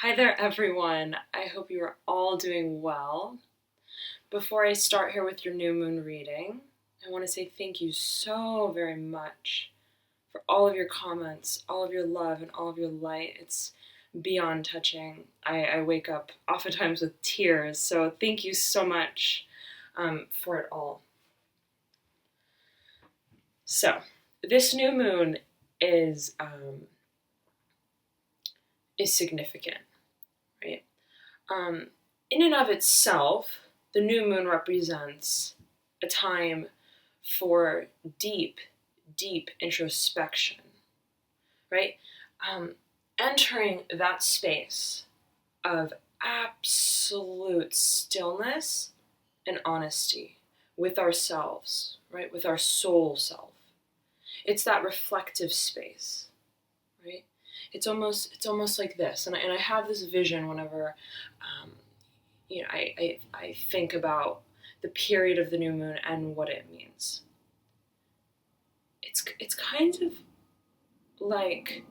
Hi there, everyone. I hope you are all doing well. Before I start here with your new moon reading, I want to say thank you so very much for all of your comments, all of your love, and all of your light. It's beyond touching. I wake up oftentimes with tears, so thank you so much for it all. So, this new moon is significant, right? In and of itself, the new moon represents a time for deep, deep introspection, right? Entering that space of absolute stillness and honesty with ourselves, right? With our soul self. It's that reflective space, right? It's almost like this, and I have this vision whenever, I think about the period of the new moon and what it means. It's kind of like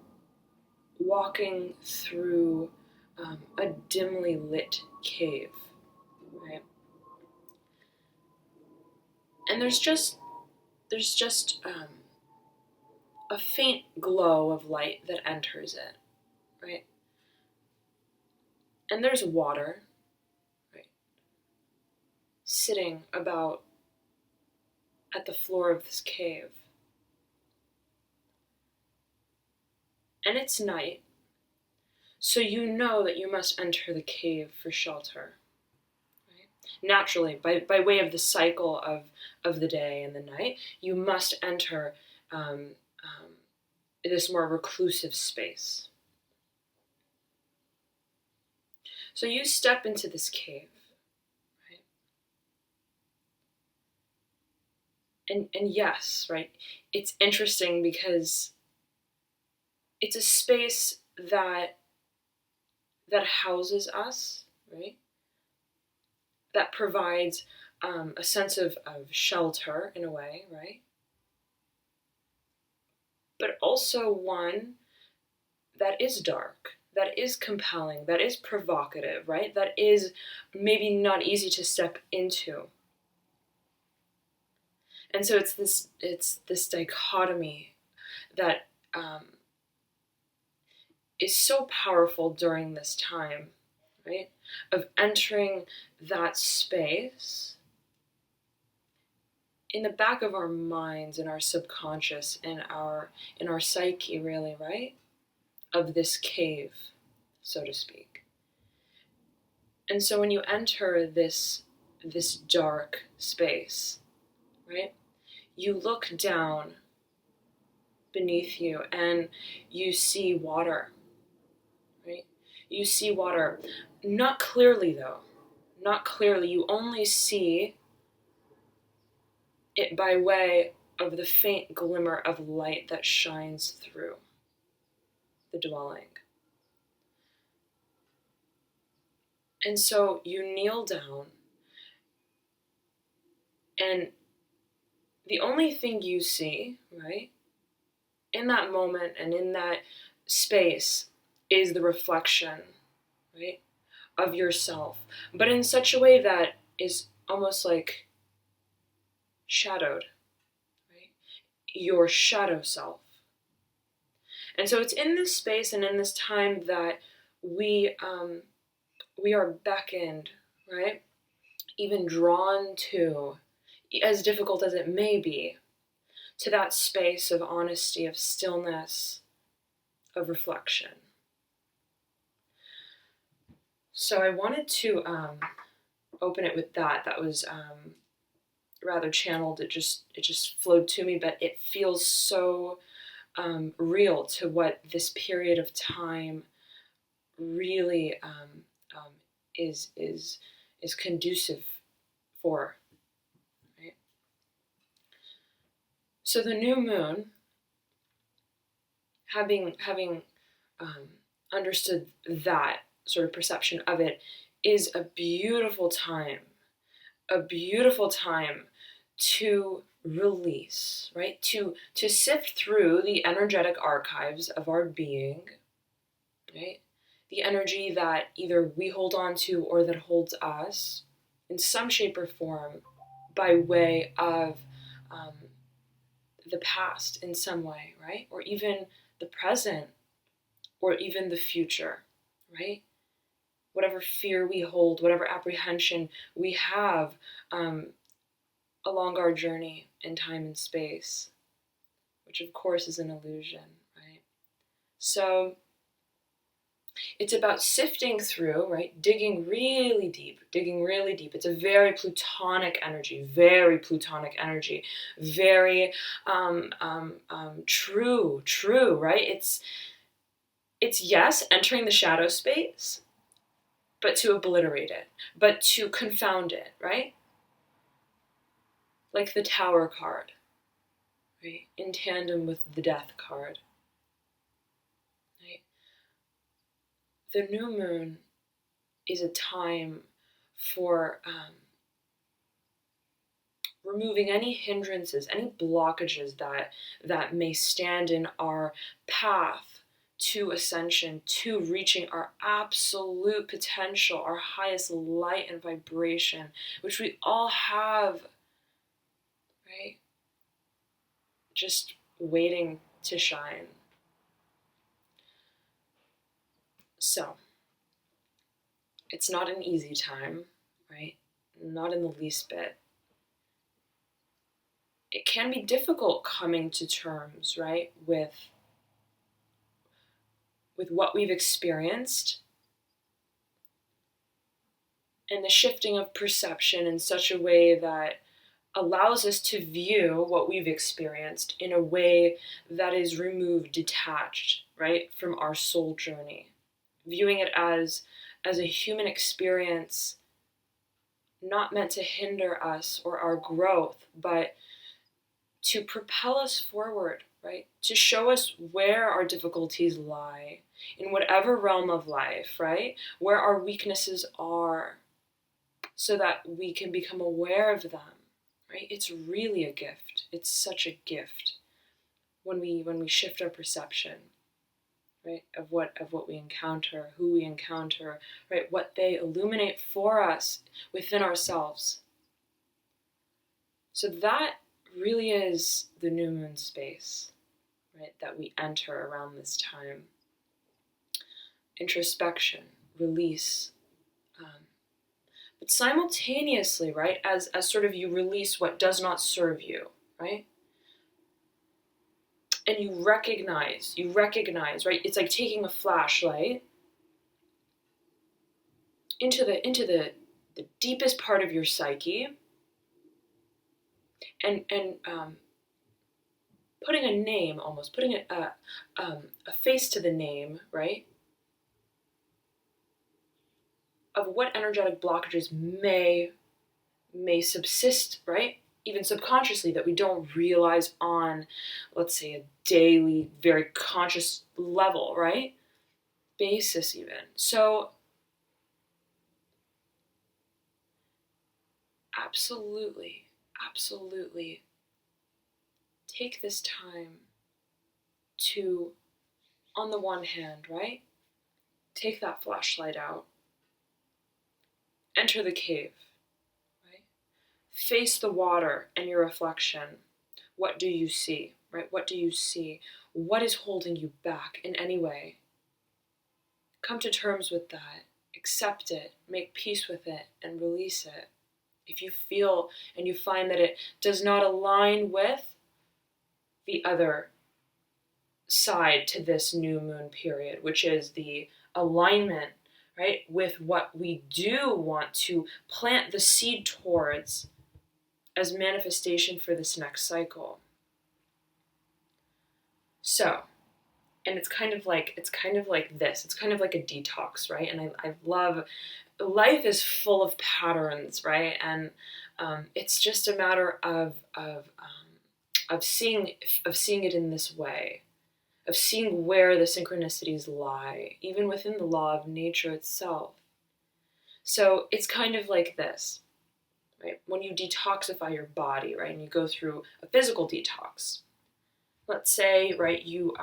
walking through a dimly lit cave, right? And there's just a faint glow of light that enters it, right? And there's water, right, sitting about at the floor of this cave. And it's night, so you know that you must enter the cave for shelter. Right? Naturally, by way of the cycle of the day and the night, you must enter this more reclusive space. So you step into this cave, right? And yes, right, it's interesting because it's a space that houses us, right? That provides a sense of shelter in a way, right? But also one that is dark, that is compelling, that is provocative, right? That is maybe not easy to step into. And so it's this dichotomy that is so powerful during this time, right? Of entering that space in the back of our minds, in our subconscious, in our psyche, really, right? Of this cave, so to speak. And so when you enter this dark space, right? You look down beneath you and you see water, right? You see water, not clearly though, not clearly. You only see it by way of the faint glimmer of light that shines through the dwelling. And so you kneel down, and the only thing you see, right, in that moment and in that space is the reflection, right, of yourself, but in such a way that is almost like shadowed, right? Your shadow self. And so it's in this space and in this time that we are beckoned, right? Even drawn to, as difficult as it may be, to that space of honesty, of stillness, of reflection. So I wanted to open it with that. That was rather channeled. It just flowed to me, but it feels so real to what this period of time really is conducive for. Right? So the new moon, having understood that sort of perception of it, is a beautiful time to release, right? To sift through the energetic archives of our being, right? the energy that either we hold on to or that holds us in some shape or form by way of the past in some way, right? Or even the present, or even the future, right? Whatever fear we hold, whatever apprehension we have along our journey in time and space, which of course is an illusion, right? So it's about sifting through, right? Digging really deep, digging really deep. It's a very Plutonic energy, very Plutonic energy, very true, right? It's yes, entering the shadow space, but to obliterate it, but to confound it, right? Like the Tower card, right? In tandem with the Death card, right? The new moon is a time for removing any hindrances, any blockages that may stand in our path to ascension, to reaching our absolute potential, our highest light and vibration, which we all have, right? Just waiting to shine. So, it's not an easy time, right? Not in the least bit. It can be difficult coming to terms, right, with what we've experienced and the shifting of perception in such a way that allows us to view what we've experienced in a way that is removed, detached, right, from our soul journey. Viewing it as a human experience not meant to hinder us or our growth, but to propel us forward, right? To show us where our difficulties lie in whatever realm of life, right? Where our weaknesses are, so that we can become aware of them, right? It's really a gift. It's such a gift when we shift our perception, right? Of what we encounter, who we encounter, right? What they illuminate for us within ourselves. So that really is the new moon space, right, that we enter around this time. Introspection, release, but simultaneously, right, as sort of you release what does not serve you, right, and you recognize, right, it's like taking a flashlight into the deepest part of your psyche, and putting a name, almost putting a face to the name, right, of what energetic blockages may subsist, right? Even subconsciously, that we don't realize on, let's say, a daily, very conscious level, right? Basis, even. So, absolutely, absolutely take this time to, on the one hand, right? Take that flashlight out, enter the cave, right? Face the water and your reflection. What do you see, right? What do you see? What is holding you back in any way? Come to terms with that, accept it, make peace with it, and release it. If you feel and you find that it does not align with the other side to this new moon period, which is the alignment, right, with what we do want to plant the seed towards as manifestation for this next cycle. So, and it's kind of like this. It's kind of like a detox, right? And I love, life is full of patterns, right? And it's just a matter of seeing it in this way, of seeing where the synchronicities lie, even within the law of nature itself. So it's kind of like this, right? When you detoxify your body, right, and you go through a physical detox. Let's say, right, you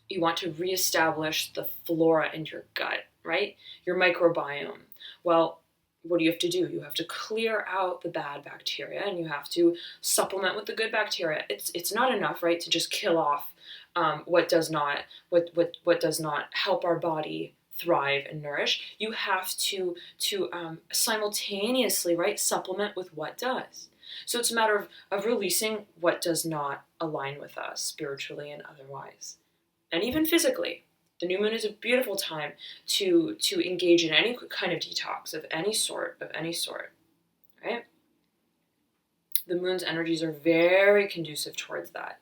You want to reestablish the flora in your gut, right? Your microbiome. Well, what do you have to do? You have to clear out the bad bacteria, and you have to supplement with the good bacteria. It's not enough, right, to just kill off what does not help our body thrive and nourish. You have to simultaneously, right, supplement with what does. So it's a matter of releasing what does not align with us spiritually and otherwise, and even physically. The new moon is a beautiful time to engage in any kind of detox of any sort, right? The moon's energies are very conducive towards that.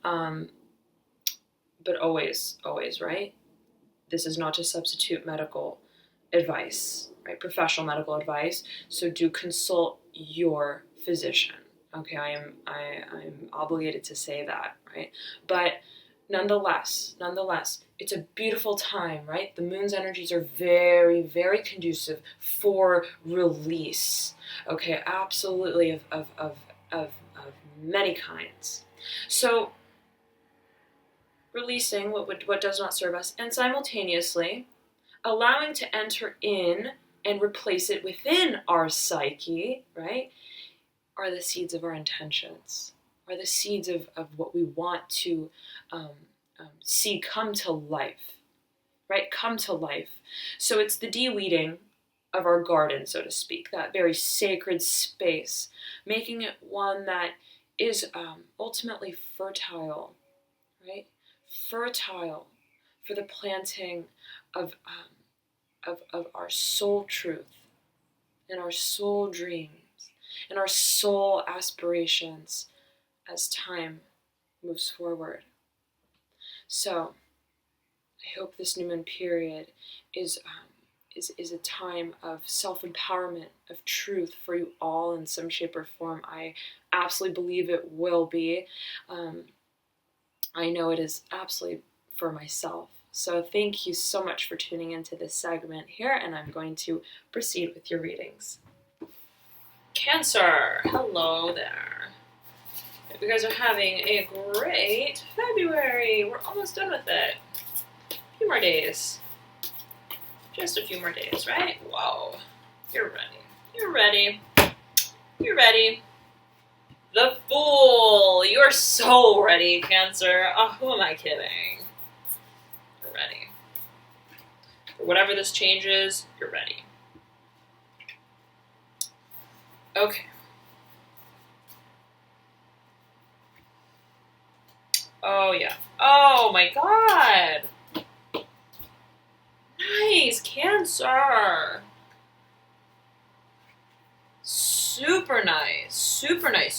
But always, right? This is not to substitute medical advice, right? Professional medical advice. So do consult your physician. Okay, I'm obligated to say that, right? But nonetheless, it's a beautiful time, right? The moon's energies are very, very conducive for release. Okay, absolutely, of many kinds. So releasing what does not serve us, and simultaneously allowing to enter in and replace it within our psyche, right, are the seeds of our intentions, are the seeds of what we want to see come to life, right? Come to life. So it's the de-weeding of our garden, so to speak, that very sacred space, making it one that is ultimately fertile, right? Fertile for the planting of our soul truth and our soul dreams and our soul aspirations as time moves forward. So I hope this new moon period is a time of self-empowerment, of truth for you all in some shape or form. I absolutely believe it will be. I know it is absolutely for myself. So thank you so much for tuning into this segment here, and I'm going to proceed with your readings. Cancer, hello there. Hope you guys are having a great February. We're almost done with it. A few more days. Just a few more days, right? Whoa. You're ready. You're ready. The Fool. You're so ready, Cancer. Oh, who am I kidding? You're ready. For whatever this changes, you're ready. Okay. Oh, yeah. Oh, my God. Nice, Cancer. Super nice.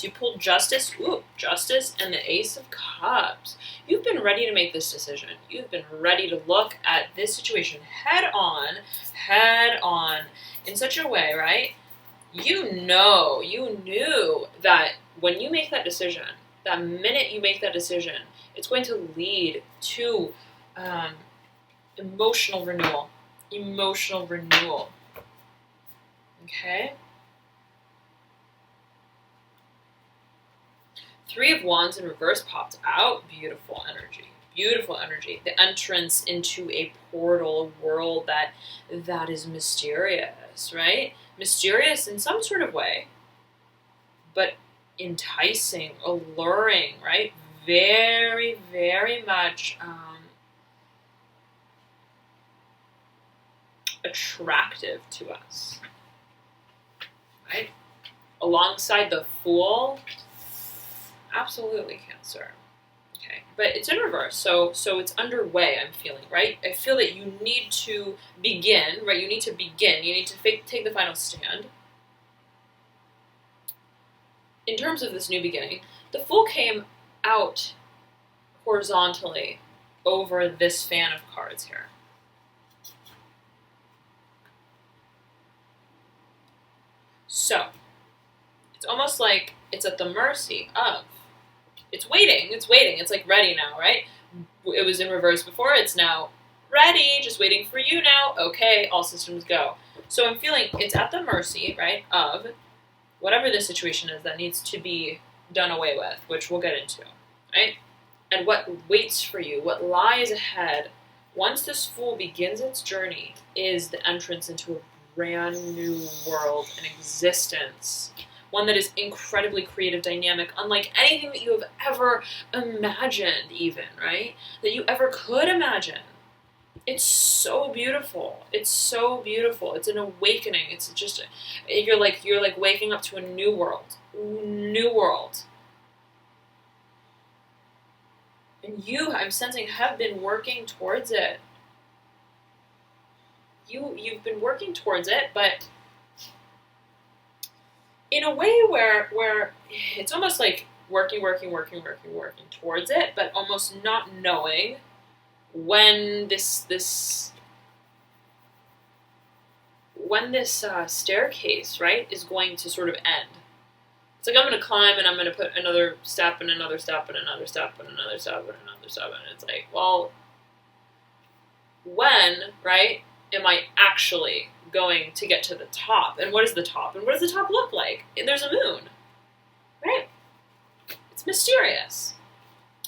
You pulled Justice. Ooh, Justice and the Ace of Cups. You've been ready to make this decision. You've been ready to look at this situation head on, in such a way, right? You knew that when you make that decision, that minute you make that decision, it's going to lead to emotional renewal. Okay? Three of Wands in reverse popped out. Beautiful energy. The entrance into a portal, a world that is mysterious, right? Mysterious in some sort of way, but enticing, alluring, right? Very, very much attractive to us, right? Alongside the Fool, absolutely, Cancer. Okay, but it's in reverse, so it's underway, I'm feeling, right? I feel that you need to begin, right? You need to take the final stand. In terms of this new beginning, the Fool came out horizontally over this fan of cards here. So, it's almost like it's at the mercy of. It's waiting. It's like ready now, right? It was in reverse before. It's now ready, just waiting for you now. Okay, all systems go. So I'm feeling it's at the mercy, right, of whatever the situation is that needs to be done away with, which we'll get into, right? and what waits for you, what lies ahead, once this Fool begins its journey, is the entrance into a brand new world and existence. One that is incredibly creative, dynamic, unlike anything that you have ever imagined even, right? That you ever could imagine. It's so beautiful. It's so beautiful. It's an awakening. It's just, you're like waking up to a new world. New world. And you, I'm sensing, have been working towards it. You've been working towards it, but in a way where it's almost like working towards it, but almost not knowing when this staircase, right, is going to sort of end. It's like I'm going to climb and I'm going to put another step and another step and another step and another step and another step, and it's like, well, when, right, am I actually going to get to the top? And what is the top? And what does the top look like? And there's a moon, right? It's mysterious.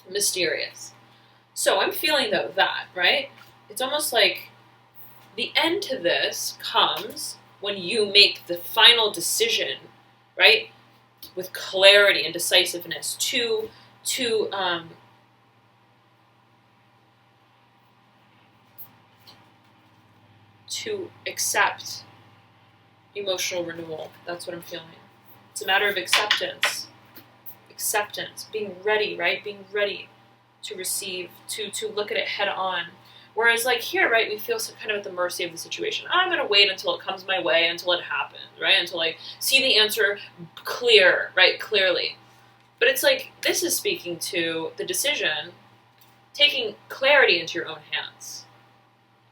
Mysterious. So I'm feeling, though, that, right? It's almost like the end to this comes when you make the final decision, right, with clarity and decisiveness to accept emotional renewal. That's what I'm feeling. It's a matter of acceptance. Acceptance. Being ready, right? Being ready to receive, to look at it head on. Whereas like here, right, we feel kind of at the mercy of the situation. I'm going to wait until it comes my way, until it happens, right? Until I see the answer clearly. But it's like, this is speaking to the decision, taking clarity into your own hands,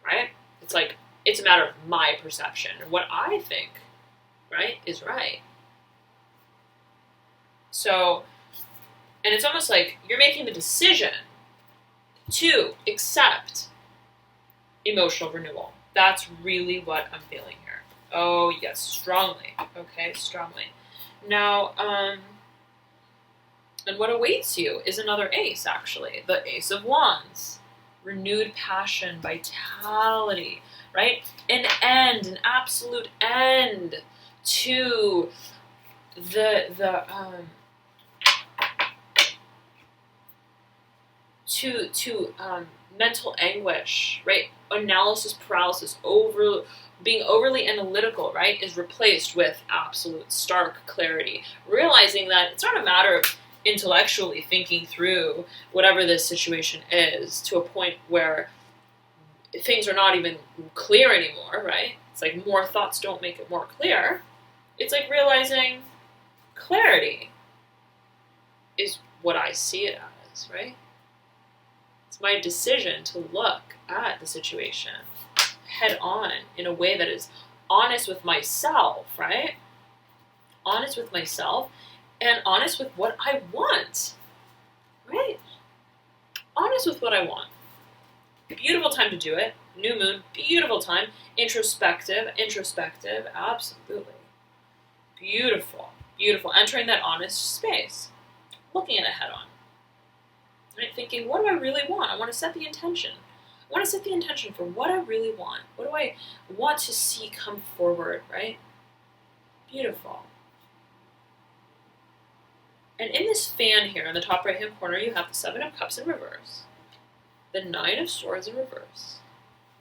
right? It's like, it's a matter of my perception and what I think, right, is right. So, and it's almost like you're making the decision to accept emotional renewal. That's really what I'm feeling here. Oh, yes, strongly. Okay, strongly. Now, and what awaits you is another ace, actually. The Ace of Wands. Renewed passion, vitality, right? An end, an absolute end to the mental anguish, right? Analysis paralysis, being overly analytical, right, is replaced with absolute stark clarity. Realizing that it's not a matter of intellectually thinking through whatever this situation is to a point where things are not even clear anymore, right? It's like more thoughts don't make it more clear. It's like realizing clarity is what I see it as, right? It's my decision to look at the situation head on in a way that is honest with myself, right? Honest with myself and honest with what I want, right? Honest with what I want. Beautiful time to do it. New moon, beautiful time. Introspective, absolutely. Beautiful. Entering that honest space. Looking at it head on. Right? Thinking, what do I really want? I want to set the intention. I want to set the intention for what I really want. What do I want to see come forward, right? Beautiful. And in this fan here, in the top right-hand corner, you have the Seven of Cups in reverse. The Nine of Swords in reverse.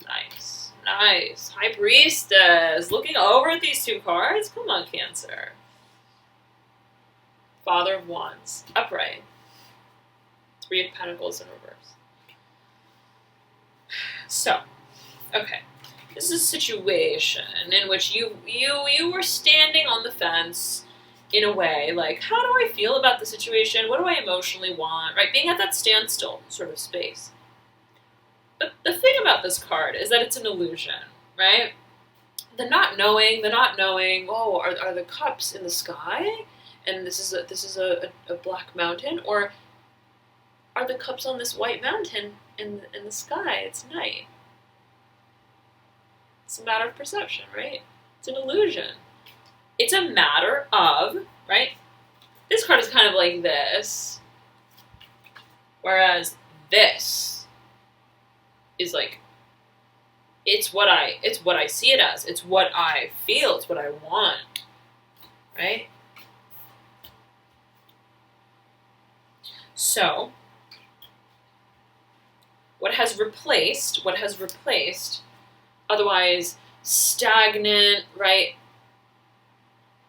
Nice. High Priestess. Looking over at these two cards. Come on, Cancer. Father of Wands. Upright. Three of Pentacles in reverse. So, okay. This is a situation in which you were standing on the fence in a way, like, how do I feel about the situation? What do I emotionally want? Right? Being at that standstill sort of space. But the thing about this card is that it's an illusion, right? The not knowing, oh, are the cups in the sky? And this is a black mountain? Or are the cups on this white mountain in the sky? It's night. It's a matter of perception, right? It's an illusion. It's a matter of, right? This card is kind of like this, Whereas this is like, it's what I see it as. It's what I feel. It's what I want, right? So, what has replaced otherwise stagnant, right,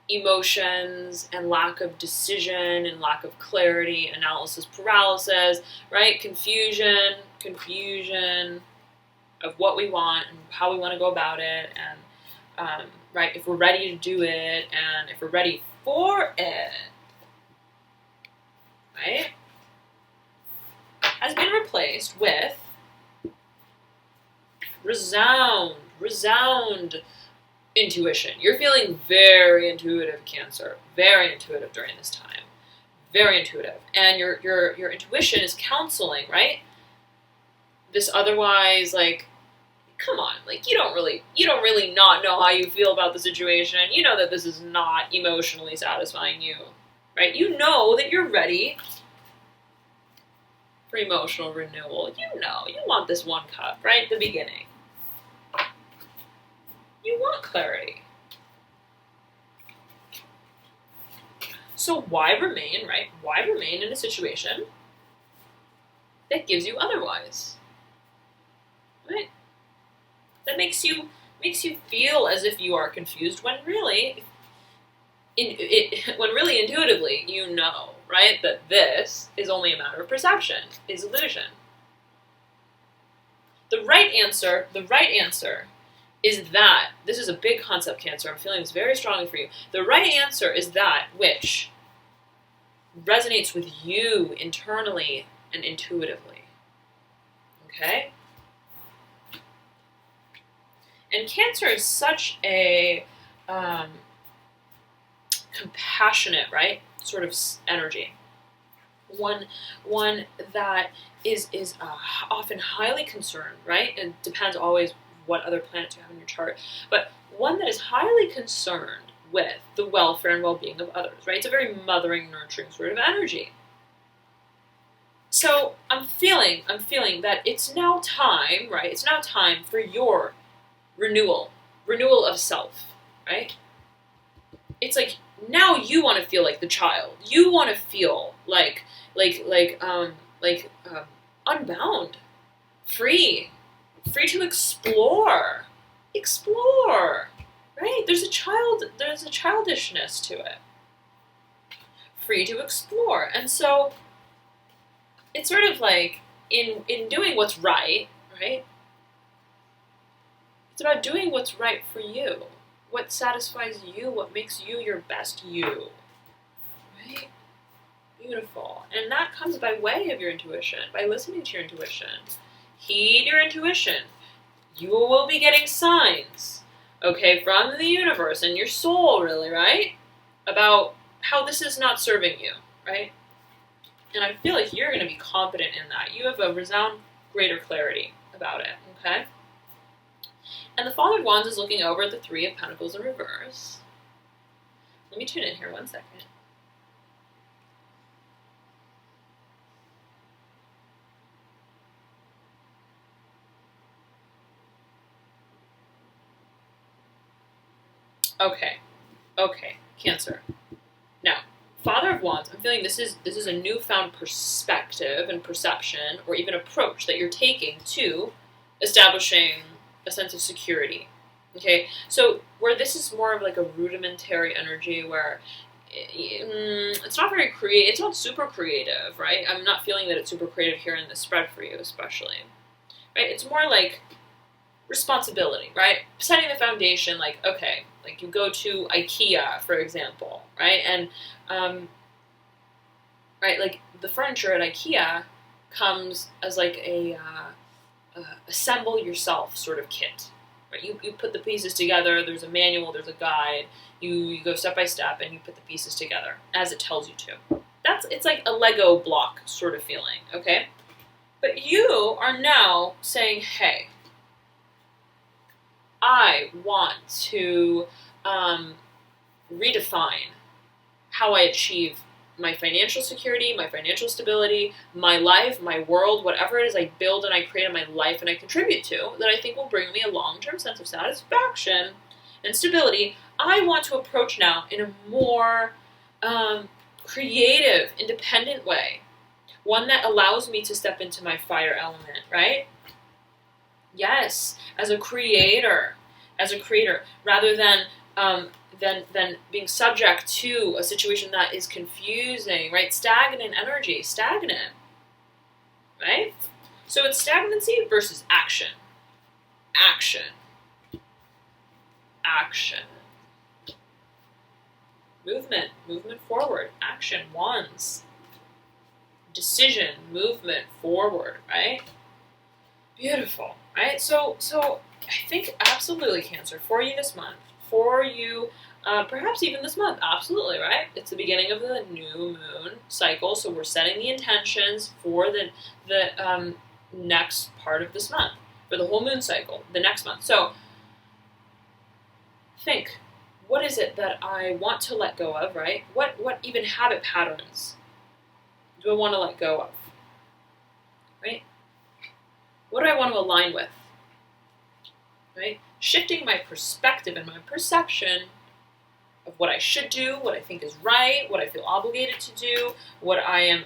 emotions and lack of decision and lack of clarity, analysis paralysis, right, confusion of what we want and how we want to go about it, and right, if we're ready to do it and if we're ready for it, right, has been replaced with resound intuition. You're feeling very intuitive, Cancer. Very intuitive during this time. Very intuitive. And your intuition is counseling, right? This otherwise, like, come on, like, you don't really not know how you feel about the situation. You know that this is not emotionally satisfying you, right? You know that you're ready for emotional renewal. You know, you want this one cup, right at the beginning. You want clarity. So why remain, right? Why remain in a situation that gives you otherwise? Right? That makes you feel as if you are confused when really intuitively you know, right, that this is only a matter of perception, is illusion. The right answer is that, this is a big concept, Cancer, I'm feeling this very strongly for you. The right answer is that which resonates with you internally and intuitively. Okay? And Cancer is such a compassionate, right, sort of energy. One that is often highly concerned, right? It depends always what other planets you have in your chart, but one that is highly concerned with the welfare and well-being of others, right? It's a very mothering, nurturing sort of energy. So I'm feeling that it's now time, right? It's now time for your renewal of self, right? It's like now you want to feel like the child. You want to feel like unbound, free to explore, right? There's a childishness to it. Free to explore, and so it's sort of like in doing what's right, right? It's about doing what's right for you, what satisfies you, what makes you your best you, right? Beautiful. And that comes by way of your intuition, by listening to your intuition. Heed your intuition. You will be getting signs, okay, from the universe and your soul, really, right? About how this is not serving you, right? And I feel like you're going to be confident in that. You have a resound greater clarity about it, okay? And the Father of Wands is looking over at the Three of Pentacles in reverse. Let me tune in here 1 second. Okay, Cancer. Now, Father of Wands, I'm feeling this is a newfound perspective and perception, or even approach that you're taking to establishing a sense of security. Okay, so where this is more of like a rudimentary energy, where it's not very creative, it's not super creative, right? I'm not feeling that it's super creative here in this spread for you, especially, right? It's more like responsibility, right? Setting the foundation, like, okay, like you go to IKEA, for example, right? And, right, like the furniture at IKEA comes as like a assemble yourself sort of kit, right? You put the pieces together, there's a manual, there's a guide, you go step by step and you put the pieces together as it tells you to. It's like a Lego block sort of feeling, okay? But you are now saying, hey, I want to redefine how I achieve my financial security, my financial stability, my life, my world, whatever it is I build and I create in my life and I contribute to, that I think will bring me a long-term sense of satisfaction and stability, I want to approach now in a more creative, independent way. One that allows me to step into my fire element, right? Yes, as a creator, rather than being subject to a situation that is confusing, right? Stagnant energy, right? So it's stagnancy versus action, action, action. Movement forward, action, ones. Decision, movement forward, right? Beautiful, right? So I think absolutely Cancer, for you this month, for you perhaps even this month, absolutely, right? It's the beginning of the new moon cycle, so we're setting the intentions for the next part of this month, for the whole moon cycle, the next month. So think, what is it that I want to let go of, right? What even habit patterns do I want to let go of, right? What do I want to align with, right? Shifting my perspective and my perception of what I should do, what I think is right, what I feel obligated to do, what I am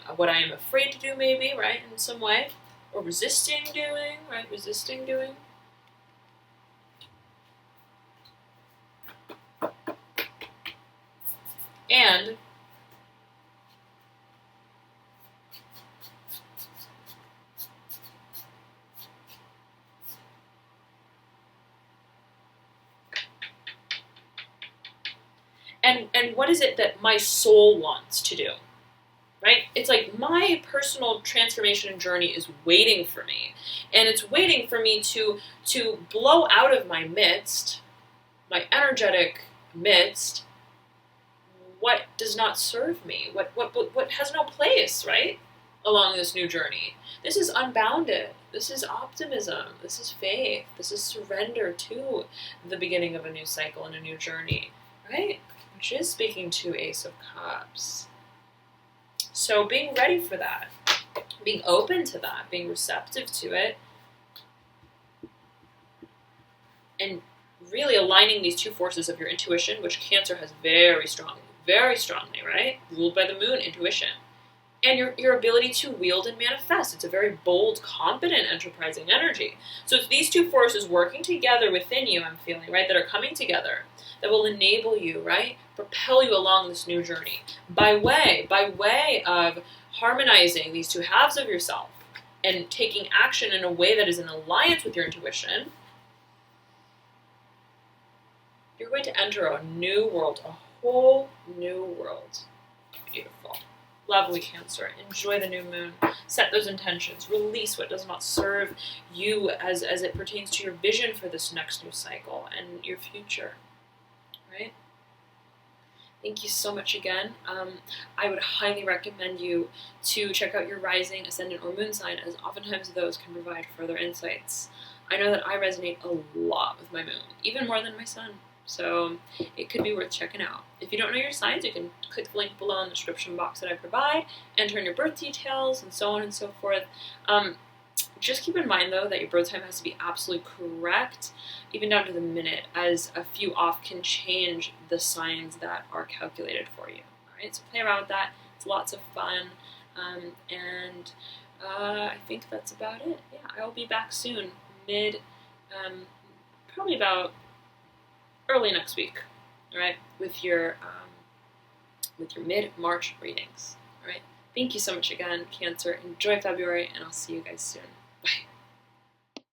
afraid to do, maybe, right, in some way, or resisting doing, right? Resisting doing. And what is it that my soul wants to do, right? It's like my personal transformation journey is waiting for me, and it's waiting for me to blow out of my midst, my energetic midst, what does not serve me, what has no place, right, along this new journey. This is unbounded. This is optimism. This is faith. This is surrender to the beginning of a new cycle and a new journey, right? Which is speaking to Ace of Cups. So being ready for that, being open to that, being receptive to it, and really aligning these two forces of your intuition, which Cancer has very strongly, right? Ruled by the moon, intuition. And your ability to wield and manifest. It's a very bold, confident, enterprising energy. So it's these two forces working together within you, I'm feeling, right, that are coming together, that will enable you, right, propel you along this new journey by way of harmonizing these two halves of yourself and taking action in a way that is in alliance with your intuition. You're going to enter a new world, a whole new world. Beautiful. Lovely, Cancer. Enjoy the new moon. Set those intentions. Release what does not serve you as it pertains to your vision for this next new cycle and your future. Right? Thank you so much again. I would highly recommend you to check out your rising, ascendant, or moon sign, as oftentimes those can provide further insights. I know that I resonate a lot with my moon, even more than my sun. So it could be worth checking out. If you don't know your signs, you can click the link below in the description box that I provide, enter in your birth details, and so on and so forth. Just keep in mind, though, that your birth time has to be absolutely correct, even down to the minute, as a few off can change the signs that are calculated for you. All right, so play around with that. It's lots of fun, and I think that's about it. Yeah, I will be back soon, probably about early next week, all right, with your mid-March readings. All right, thank you so much again, Cancer. Enjoy February, and I'll see you guys soon. Bye.